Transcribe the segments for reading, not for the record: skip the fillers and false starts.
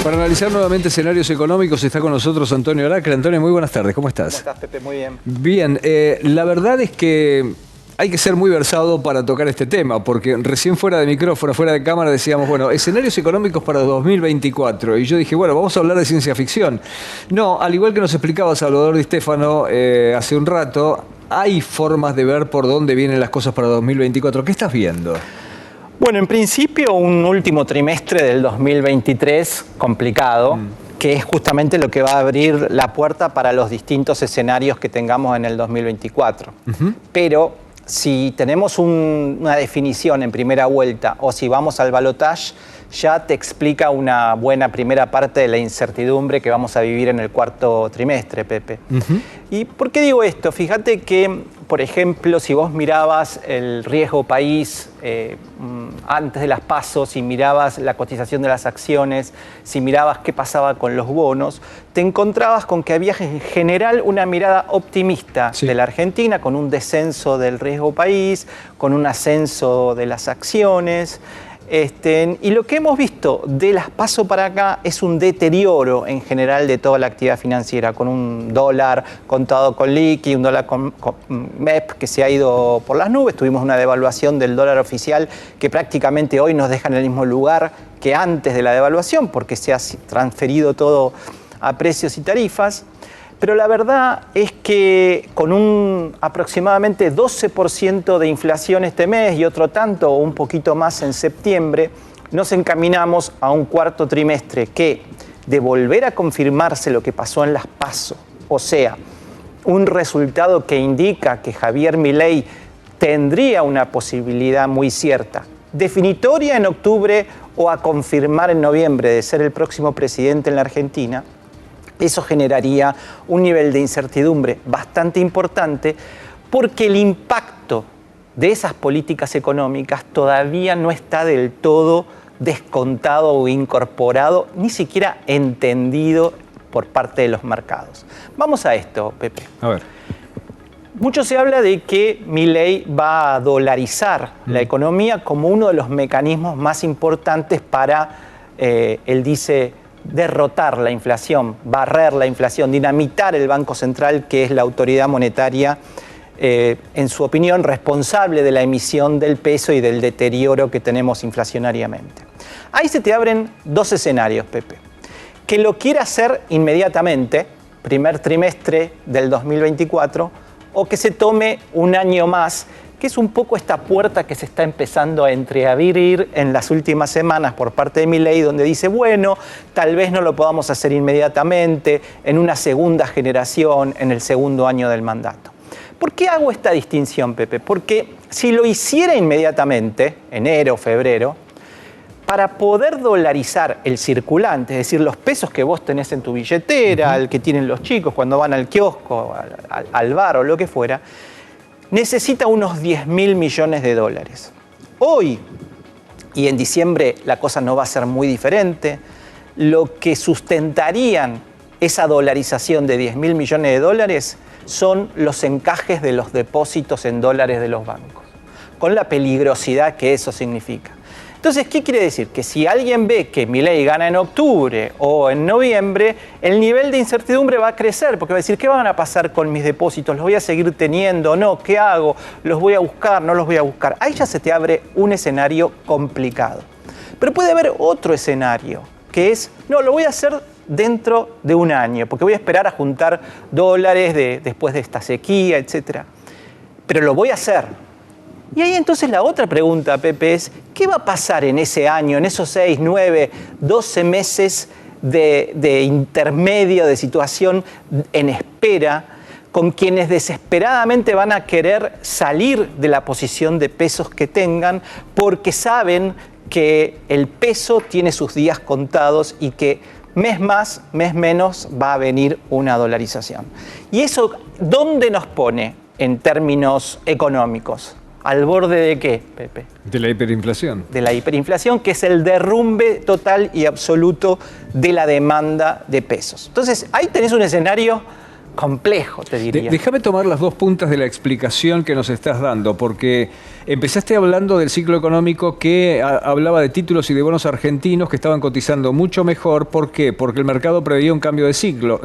Para analizar nuevamente escenarios económicos está con nosotros Antonio Aracre. Antonio, muy buenas tardes, ¿cómo estás? ¿Cómo estás, Pepe? Muy bien. Bien, la verdad es que hay que ser muy versado para tocar este tema, porque recién fuera de micrófono, fuera de cámara decíamos, bueno, escenarios económicos para 2024. Y yo dije, bueno, vamos a hablar de ciencia ficción. No, al igual que nos explicaba Salvador Di Stefano hace un rato, hay formas de ver por dónde vienen las cosas para 2024. ¿Qué estás viendo? Bueno, en principio un último trimestre del 2023 complicado, que es justamente lo que va a abrir la puerta para los distintos escenarios que tengamos en el 2024. Pero si tenemos una definición en primera vuelta o si vamos al balotaje, ya te explica una buena primera parte de la incertidumbre que vamos a vivir en el cuarto trimestre, Pepe. ¿Y por qué digo esto? Fíjate que, por ejemplo, si vos mirabas el riesgo país antes de las PASO, si mirabas la cotización de las acciones, si mirabas qué pasaba con los bonos, te encontrabas con que había en general una mirada optimista de la Argentina, con un descenso del riesgo país, con un ascenso de las acciones. Y lo que hemos visto de las PASO para acá es un deterioro en general de toda la actividad financiera, con un dólar contado con liqui, un dólar con MEP que se ha ido por las nubes. Tuvimos una devaluación del dólar oficial que prácticamente hoy nos deja en el mismo lugar que antes de la devaluación, porque se ha transferido todo a precios y tarifas. Pero la verdad es que con un aproximadamente 12% de inflación este mes y otro tanto o un poquito más en septiembre, nos encaminamos a un cuarto trimestre que, de volver a confirmarse lo que pasó en las PASO, o sea, un resultado que indica que Javier Milei tendría una posibilidad muy cierta, definitoria en octubre o a confirmar en noviembre de ser el próximo presidente en la Argentina, eso generaría un nivel de incertidumbre bastante importante porque el impacto de esas políticas económicas todavía no está del todo descontado o incorporado, ni siquiera entendido por parte de los mercados. Vamos a esto, Pepe. A ver. Mucho se habla de que Milei va a dolarizar la economía como uno de los mecanismos más importantes para, él dice, derrotar la inflación, barrer la inflación, dinamitar el Banco Central, que es la autoridad monetaria, en su opinión, responsable de la emisión del peso y del deterioro que tenemos inflacionariamente. Ahí se te abren dos escenarios, Pepe. Que lo quiera hacer inmediatamente, primer trimestre del 2024, o que se tome un año más, que es un poco esta puerta que se está empezando a entreabrir en las últimas semanas por parte de Milei, donde dice, bueno, tal vez no lo podamos hacer inmediatamente, en una segunda generación, en el segundo año del mandato. ¿Por qué hago esta distinción, Pepe? Porque si lo hiciera inmediatamente, enero, febrero, para poder dolarizar el circulante, es decir, los pesos que vos tenés en tu billetera, el que tienen los chicos cuando van al kiosco, al bar o lo que fuera, necesita unos 10.000 millones de dólares. Hoy, y en diciembre la cosa no va a ser muy diferente, lo que sustentarían esa dolarización de 10.000 millones de dólares son los encajes de los depósitos en dólares de los bancos, con la peligrosidad que eso significa. Entonces, ¿qué quiere decir? Que si alguien ve que Milei gana en octubre o en noviembre, el nivel de incertidumbre va a crecer, porque va a decir, ¿qué van a pasar con mis depósitos? ¿Los voy a seguir teniendo? ¿No? ¿Qué hago? ¿Los voy a buscar? ¿No los voy a buscar? Ahí ya se te abre un escenario complicado. Pero puede haber otro escenario, que es, no, lo voy a hacer dentro de un año, porque voy a esperar a juntar dólares después de esta sequía, etc. Pero lo voy a hacer. Y ahí entonces la otra pregunta, Pepe, es ¿qué va a pasar en ese año, en esos 6, 9, 12 meses de intermedio, de situación en espera, con quienes desesperadamente van a querer salir de la posición de pesos que tengan porque saben que el peso tiene sus días contados y que mes más, mes menos va a venir una dolarización? ¿Y eso dónde nos pone en términos económicos? ¿Al borde de qué, Pepe? De la hiperinflación. De la hiperinflación, que es el derrumbe total y absoluto de la demanda de pesos. Entonces, ahí tenés un escenario complejo, te diría. Déjame tomar las dos puntas de la explicación que nos estás dando, porque Empezaste hablando del ciclo económico que hablaba de títulos y de bonos argentinos que estaban cotizando mucho mejor. ¿Por qué? Porque el mercado preveía un cambio de ciclo.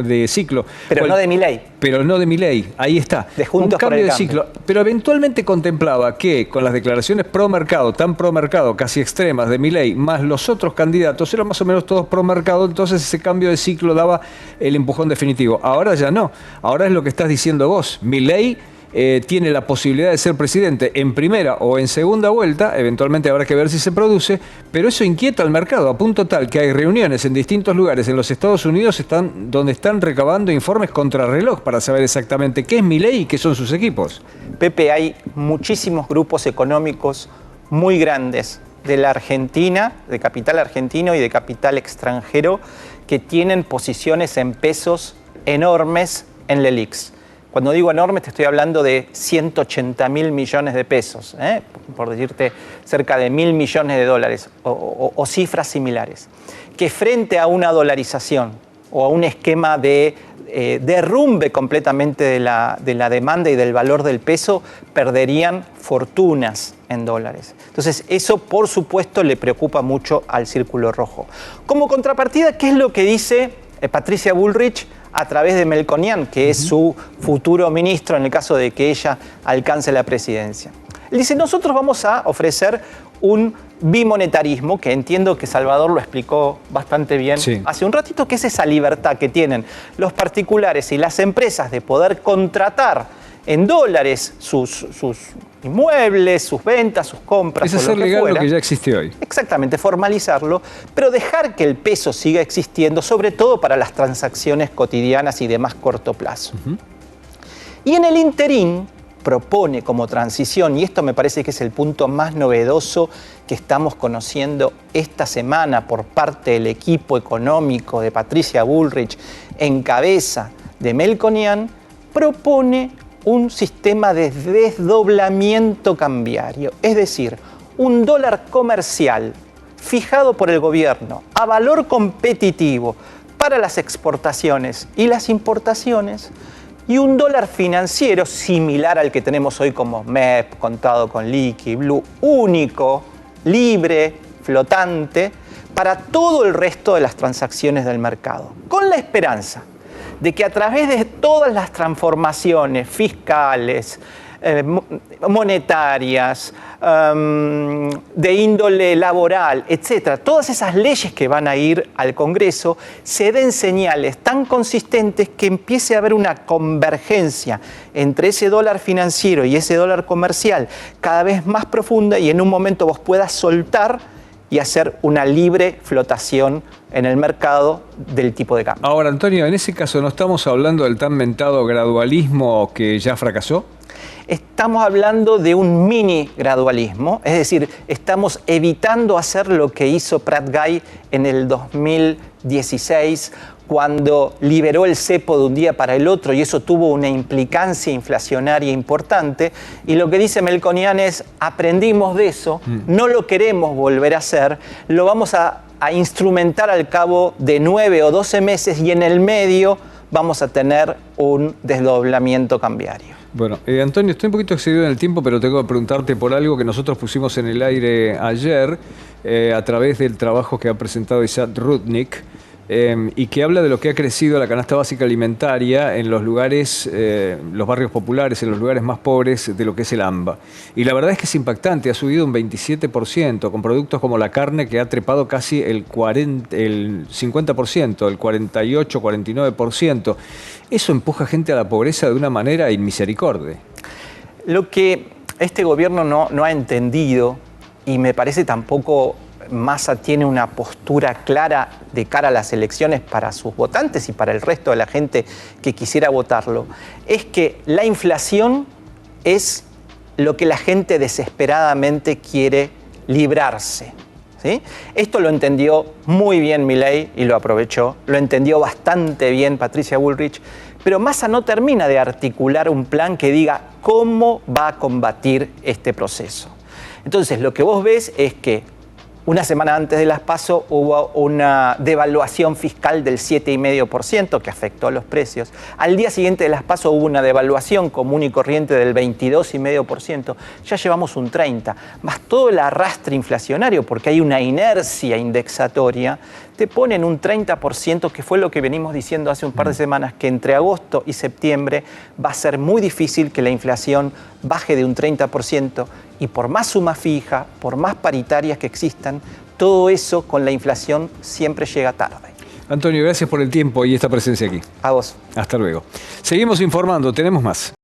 Pero no de Milei. Pero no de Milei, ahí está. De Juntos un cambio por el de Cambio. ciclo. Pero eventualmente contemplaba que con las declaraciones pro mercado, tan pro mercado, casi extremas de Milei, más los otros candidatos, eran más o menos todos pro mercado, entonces ese cambio de ciclo daba el empujón definitivo. Ahora ya no. Ahora es lo que estás diciendo vos. Milei tiene la posibilidad de ser presidente en primera o en segunda vuelta, eventualmente habrá que ver si se produce, pero eso inquieta al mercado a punto tal que hay reuniones en distintos lugares en los Estados Unidos donde están recabando informes contrarreloj para saber exactamente qué es Milei y qué son sus equipos. Pepe, hay muchísimos grupos económicos muy grandes de la Argentina, de capital argentino y de capital extranjero, que tienen posiciones en pesos enormes en LELIX. Cuando digo enorme, te estoy hablando de 180.000 millones de pesos, por decirte cerca de 1.000 millones de dólares o cifras similares, que frente a una dolarización o a un esquema de derrumbe completamente de la demanda y del valor del peso, perderían fortunas en dólares. Entonces, eso por supuesto le preocupa mucho al Círculo Rojo. Como contrapartida, ¿qué es lo que dice Patricia Bullrich a través de Melconian, que es su futuro ministro en el caso de que ella alcance la presidencia? Él dice, nosotros vamos a ofrecer un bimonetarismo, que entiendo que Salvador lo explicó bastante bien hace un ratito, que es esa libertad que tienen los particulares y las empresas de poder contratar en dólares sus inmuebles, sus ventas, sus compras. Es hacer legal lo que ya existe hoy. Exactamente, formalizarlo, pero dejar que el peso siga existiendo, sobre todo para las transacciones cotidianas y de más corto plazo. Y en el interín propone como transición, y esto me parece que es el punto más novedoso que estamos conociendo esta semana por parte del equipo económico de Patricia Bullrich en cabeza de Melconian, propone un sistema de desdoblamiento cambiario, es decir, un dólar comercial fijado por el gobierno a valor competitivo para las exportaciones y las importaciones, y un dólar financiero similar al que tenemos hoy como MEP, contado con liqui, blue, único, libre, flotante, para todo el resto de las transacciones del mercado, con la esperanza de que a través de todas las transformaciones fiscales, monetarias, de índole laboral, etcétera, todas esas leyes que van a ir al Congreso, se den señales tan consistentes que empiece a haber una convergencia entre ese dólar financiero y ese dólar comercial cada vez más profunda, y en un momento vos puedas soltar y hacer una libre flotación en el mercado del tipo de cambio. Ahora, Antonio, en ese caso, ¿no estamos hablando del tan mentado gradualismo que ya fracasó? Estamos hablando de un mini gradualismo, es decir, estamos evitando hacer lo que hizo Pratt Guy en el 2016, cuando liberó el cepo de un día para el otro, y eso tuvo una implicancia inflacionaria importante. Y lo que dice Melconian es, aprendimos de eso, no lo queremos volver a hacer, lo vamos a instrumentar al cabo de 9 o 12 meses, y en el medio vamos a tener un desdoblamiento cambiario. Bueno, Antonio, estoy un poquito excedido en el tiempo, pero tengo que preguntarte por algo que nosotros pusimos en el aire ayer a través del trabajo que ha presentado Isaac Rudnick, y que habla de lo que ha crecido la canasta básica alimentaria en los lugares, los barrios populares, en los lugares más pobres de lo que es el AMBA. Y la verdad es que es impactante, ha subido un 27%, con productos como la carne que ha trepado casi el 50%, el 48, 49%. Eso empuja gente a la pobreza de una manera inmisericordia. Lo que este gobierno no ha entendido, y me parece tampoco Massa tiene una postura clara de cara a las elecciones para sus votantes y para el resto de la gente que quisiera votarlo, es que la inflación es lo que la gente desesperadamente quiere librarse, ¿sí? Esto lo entendió muy bien Milei y lo aprovechó, lo entendió bastante bien Patricia Bullrich, pero Massa no termina de articular un plan que diga cómo va a combatir este proceso. Entonces, lo que vos ves es que Una semana antes de las PASO hubo una devaluación fiscal del 7,5% que afectó a los precios. Al día siguiente de las PASO hubo una devaluación común y corriente del 22,5%. Ya llevamos un 30%. Más todo el arrastre inflacionario, porque hay una inercia indexatoria, te ponen un 30%, que fue lo que venimos diciendo hace un par de semanas, que entre agosto y septiembre va a ser muy difícil que la inflación baje de un 30%, y por más suma fija, por más paritarias que existan, todo eso con la inflación siempre llega tarde. Antonio, gracias por el tiempo y esta presencia aquí. A vos. Hasta luego. Seguimos informando, tenemos más.